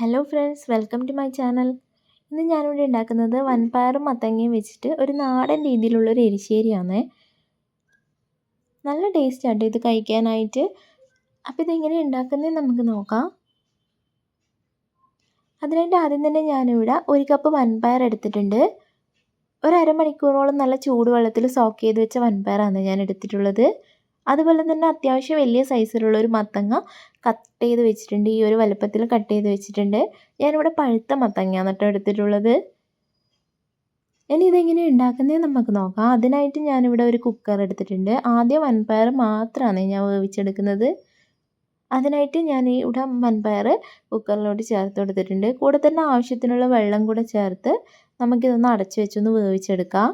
Hello friends, welcome to my channel. ഇന്ന് ഞാനിവിടെ ഉണ്ടാക്കുന്നത് വൻപയറും മത്തങ്ങയും വെച്ചിട്ട് ഒരു നാടൻ രീതിയിലുള്ളൊരു എരിശ്ശേരിയാണ്. നല്ല ടേസ്റ്റാണ് ഇത് കഴിക്കാനായിട്ട്. അപ്പോൾ ഇതെങ്ങനെ ഉണ്ടാക്കുന്നതെന്ന് നമുക്ക് നോക്കാം. അതിനായിട്ട് ആദ്യം തന്നെ ഞാനിവിടെ 1 കപ്പ് വൻപയർ എടുത്തിട്ടുണ്ട്. ഒരു അരമണിക്കൂറോളം നല്ല ചൂടുവെള്ളത്തിൽ സോക്ക് ചെയ്ത് വെച്ച വൻപയറാണ് ഞാൻ എടുത്തിട്ടുള്ളത്. അതുപോലെ തന്നെ അത്യാവശ്യം വലിയ സൈസിലുള്ളൊരു മത്തങ്ങ കട്ട് ചെയ്ത് വെച്ചിട്ടുണ്ട്. ഈ ഒരു വലുപ്പത്തിൽ കട്ട് ചെയ്ത് വെച്ചിട്ടുണ്ട്. ഞാനിവിടെ പഴുത്ത മത്തങ്ങയാണ് കേട്ടോ എടുത്തിട്ടുള്ളത്. ഇനി ഇതെങ്ങനെ ഉണ്ടാക്കുന്നതെന്ന് നമുക്ക് നോക്കാം. അതിനായിട്ട് ഞാനിവിടെ ഒരു കുക്കർ എടുത്തിട്ടുണ്ട്. ആദ്യം വൻപയർ മാത്രമാണ് ഞാൻ വേവിച്ചെടുക്കുന്നത്. അതിനായിട്ട് ഞാൻ ഇവിടെ വൻപയർ കുക്കറിലോട്ട് ചേർത്ത് കൊടുത്തിട്ടുണ്ട്. കൂടെ തന്നെ ആവശ്യത്തിനുള്ള വെള്ളം കൂടെ ചേർത്ത് നമുക്കിതൊന്ന് അടച്ചു വെച്ചൊന്ന് വേവിച്ചെടുക്കാം.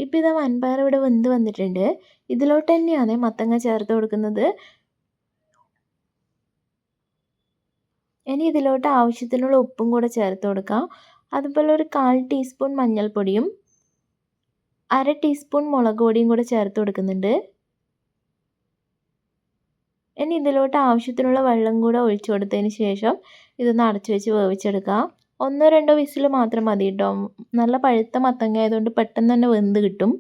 ഇപ്പോൾ ഇതാ വൻപയർ ഇവിടെ വെന്ത് വന്നിട്ടുണ്ട്. ഇതിലോട്ട് തന്നെയാണ് മത്തങ്ങ ചേർത്ത് കൊടുക്കുന്നത്. ഇനി ഇതിലോട്ട് ആവശ്യത്തിനുള്ള ഉപ്പും കൂടെ ചേർത്ത് കൊടുക്കാം. അതുപോലെ ഒരു 1/4 ടീസ്പൂൺ മഞ്ഞൾപ്പൊടിയും 1/2 ടീസ്പൂൺ മുളക് പൊടിയും കൂടെ ചേർത്ത് കൊടുക്കുന്നുണ്ട്. ഇനി ഇതിലോട്ട് ആവശ്യത്തിനുള്ള വെള്ളം കൂടെ ഒഴിച്ചു കൊടുത്തതിന് ശേഷം ഇതൊന്ന് അടച്ചു വെച്ച് വേവിച്ചെടുക്കാം. 1-2 വിസിൽ മാത്രം മതി കേട്ടോ. നല്ല പഴുത്ത മത്തങ്ങ ആയതുകൊണ്ട് പെട്ടെന്ന് തന്നെ വെന്ത് കിട്ടും.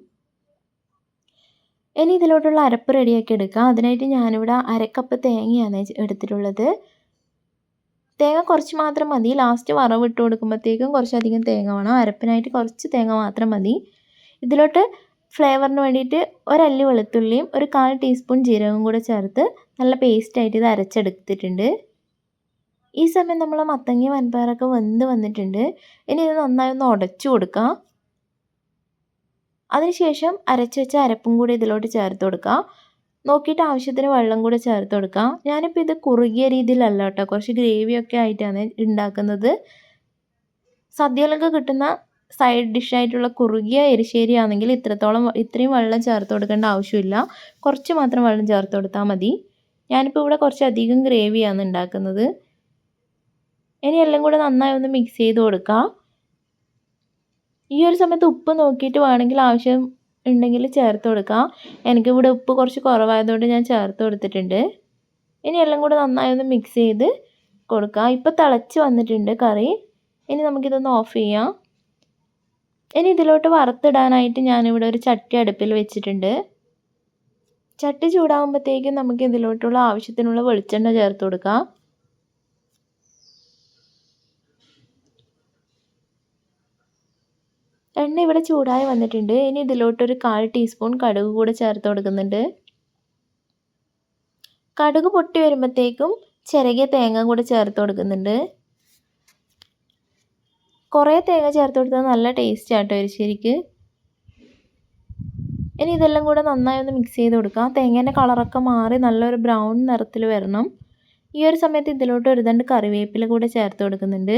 ഇനി ഇതിലോട്ടുള്ള അരപ്പ് റെഡിയാക്കി എടുക്കാം. അതിനായിട്ട് ഞാനിവിടെ 1/2 കപ്പ് തേങ്ങയാണ് എടുത്തിട്ടുള്ളത്. തേങ്ങ കുറച്ച് മാത്രം മതി. ലാസ്റ്റ് വറവിട്ട് കൊടുക്കുമ്പോഴത്തേക്കും കുറച്ചധികം തേങ്ങ വേണം. അരപ്പിനായിട്ട് കുറച്ച് തേങ്ങ മാത്രം മതി. ഇതിലോട്ട് ഫ്ലേവറിന് വേണ്ടിയിട്ട് ഒരല്ലി വെളുത്തുള്ളിയും ഒരു 1/4 ടീസ്പൂൺ ജീരകവും കൂടെ ചേർത്ത് നല്ല പേസ്റ്റായിട്ട് ഇത് അരച്ചെടുത്തിട്ടുണ്ട്. ഈ സമയം നമ്മൾ മത്തങ്ങയും വൻപയറൊക്കെ വെന്ത് വന്നിട്ടുണ്ട്. ഇനി ഇത് നന്നായി ഒന്ന് ഉടച്ചു കൊടുക്കാം. അതിനുശേഷം അരച്ച് വെച്ച അരപ്പും കൂടി ഇതിലോട്ട് ചേർത്ത് കൊടുക്കാം. നോക്കിയിട്ട് ആവശ്യത്തിന് വെള്ളം കൂടെ ചേർത്ത് കൊടുക്കാം. ഞാനിപ്പോൾ ഇത് കുറുകിയ രീതിയിലല്ല കേട്ടോ, കുറച്ച് ഗ്രേവിയൊക്കെ ആയിട്ടാണ് ഉണ്ടാക്കുന്നത്. സദ്യയിലൊക്കെ കിട്ടുന്ന സൈഡ് ഡിഷായിട്ടുള്ള കുറുകിയ എരിശ്ശേരി ആണെങ്കിൽ ഇത്രയും വെള്ളം ചേർത്ത് കൊടുക്കേണ്ട ആവശ്യമില്ല. കുറച്ച് മാത്രം വെള്ളം ചേർത്ത് കൊടുത്താൽ മതി. ഞാനിപ്പോൾ ഇവിടെ കുറച്ചധികം ഗ്രേവിയാണ് ഉണ്ടാക്കുന്നത്. ഇനി എല്ലാം കൂടെ നന്നായി ഒന്ന് മിക്സ് ചെയ്ത് കൊടുക്കാം. ഈ ഒരു സമയത്ത് ഉപ്പ് നോക്കിയിട്ട് വേണമെങ്കിൽ ആവശ്യം ഉണ്ടെങ്കിൽ ചേർത്ത് കൊടുക്കാം. എനിക്കിവിടെ ഉപ്പ് കുറച്ച് കുറവായതുകൊണ്ട് ഞാൻ ചേർത്ത് കൊടുത്തിട്ടുണ്ട്. ഇനി എല്ലാം കൂടെ നന്നായി ഒന്ന് മിക്സ് ചെയ്ത് കൊടുക്കാം. ഇപ്പോൾ തിളച്ച് വന്നിട്ടുണ്ട് കറി. ഇനി നമുക്കിതൊന്ന് ഓഫ് ചെയ്യാം. ഇനി ഇതിലോട്ട് വറുത്തിടാനായിട്ട് ഞാനിവിടെ ഒരു ചട്ടി അടുപ്പിൽ വെച്ചിട്ടുണ്ട്. ചട്ടി ചൂടാകുമ്പോഴത്തേക്കും നമുക്ക് ഇതിലോട്ടുള്ള ആവശ്യത്തിനുള്ള വെളിച്ചെണ്ണ ചേർത്ത് കൊടുക്കാം. എണ്ണ ഇവിടെ ചൂടായി വന്നിട്ടുണ്ട്. ഇനി ഇതിലോട്ടൊരു 1/4 ടീസ്പൂൺ കടുക് കൂടെ ചേർത്ത് കൊടുക്കുന്നുണ്ട്. കടുക് പൊട്ടി വരുമ്പോഴത്തേക്കും ചിരകിയ തേങ്ങ കൂടെ ചേർത്ത് കൊടുക്കുന്നുണ്ട്. കുറേ തേങ്ങ ചേർത്ത് കൊടുത്താൽ നല്ല ടേസ്റ്റ് ആട്ടോ എരിശ്ശേരിക്ക്. ഇനി ഇതെല്ലാം കൂടെ നന്നായി ഒന്ന് മിക്സ് ചെയ്ത് കൊടുക്കാം. തേങ്ങേൻ്റെ കളറൊക്കെ മാറി നല്ലൊരു ബ്രൗൺ നിറത്തിൽ വരണം. ഈ ഒരു സമയത്ത് ഇതിലോട്ട് ഒരു തണ്ട് കറിവേപ്പില കൂടെ ചേർത്ത് കൊടുക്കുന്നുണ്ട്.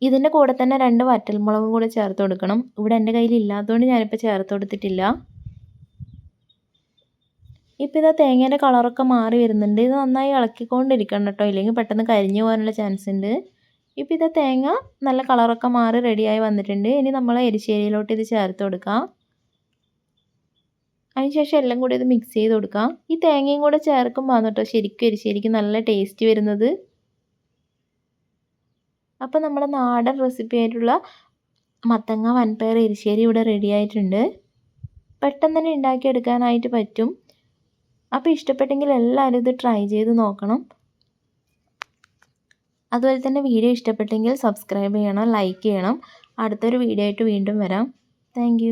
ഇതിൻ്റെ കൂടെ തന്നെ 2 വറ്റൽമുളകും കൂടെ ചേർത്ത് കൊടുക്കണം. ഇവിടെ എൻ്റെ കയ്യിൽ ഇല്ലാത്തതുകൊണ്ട് ഞാനിപ്പോൾ ചേർത്ത് കൊടുത്തിട്ടില്ല. ഇപ്പോൾ ഇതാ തേങ്ങേൻ്റെ കളറൊക്കെ മാറി വരുന്നുണ്ട്. ഇത് നന്നായി ഇളക്കിക്കൊണ്ടിരിക്കണം കേട്ടോ, ഇല്ലെങ്കിൽ പെട്ടെന്ന് കരിഞ്ഞു പോകാനുള്ള ചാൻസ് ഉണ്ട്. ഇപ്പോൾ ഇതാ തേങ്ങ നല്ല കളറൊക്കെ മാറി റെഡിയായി വന്നിട്ടുണ്ട്. ഇനി നമ്മൾ എരിശ്ശേരിയിലോട്ട് ഇത് ചേർത്ത് കൊടുക്കാം. അതിനുശേഷം എല്ലാം കൂടി ഇത് മിക്സ് ചെയ്ത് കൊടുക്കാം. ഈ തേങ്ങയും കൂടെ ചേർക്കുമ്പോൾ ആണ് കേട്ടോ ശരിക്കും എരിശ്ശേരിക്ക് നല്ല ടേസ്റ്റ് വരുന്നത്. അപ്പോൾ നമ്മുടെ നാടൻ റെസിപ്പി ആയിട്ടുള്ള മത്തങ്ങ വൻപയർ എരിശ്ശേരി ഇവിടെ റെഡി ആയിട്ടുണ്ട്. പെട്ടെന്ന് തന്നെ ഉണ്ടാക്കിയെടുക്കാനായിട്ട് പറ്റും. അപ്പോൾ ഇഷ്ടപ്പെട്ടെങ്കിൽ എല്ലാവരും ഇത് ട്രൈ ചെയ്ത് നോക്കണം. അതുപോലെ തന്നെ വീഡിയോ ഇഷ്ടപ്പെട്ടെങ്കിൽ സബ്സ്ക്രൈബ് ചെയ്യണം, ലൈക്ക് ചെയ്യണം. അടുത്തൊരു വീഡിയോ ആയിട്ട് വീണ്ടും വരാം. താങ്ക്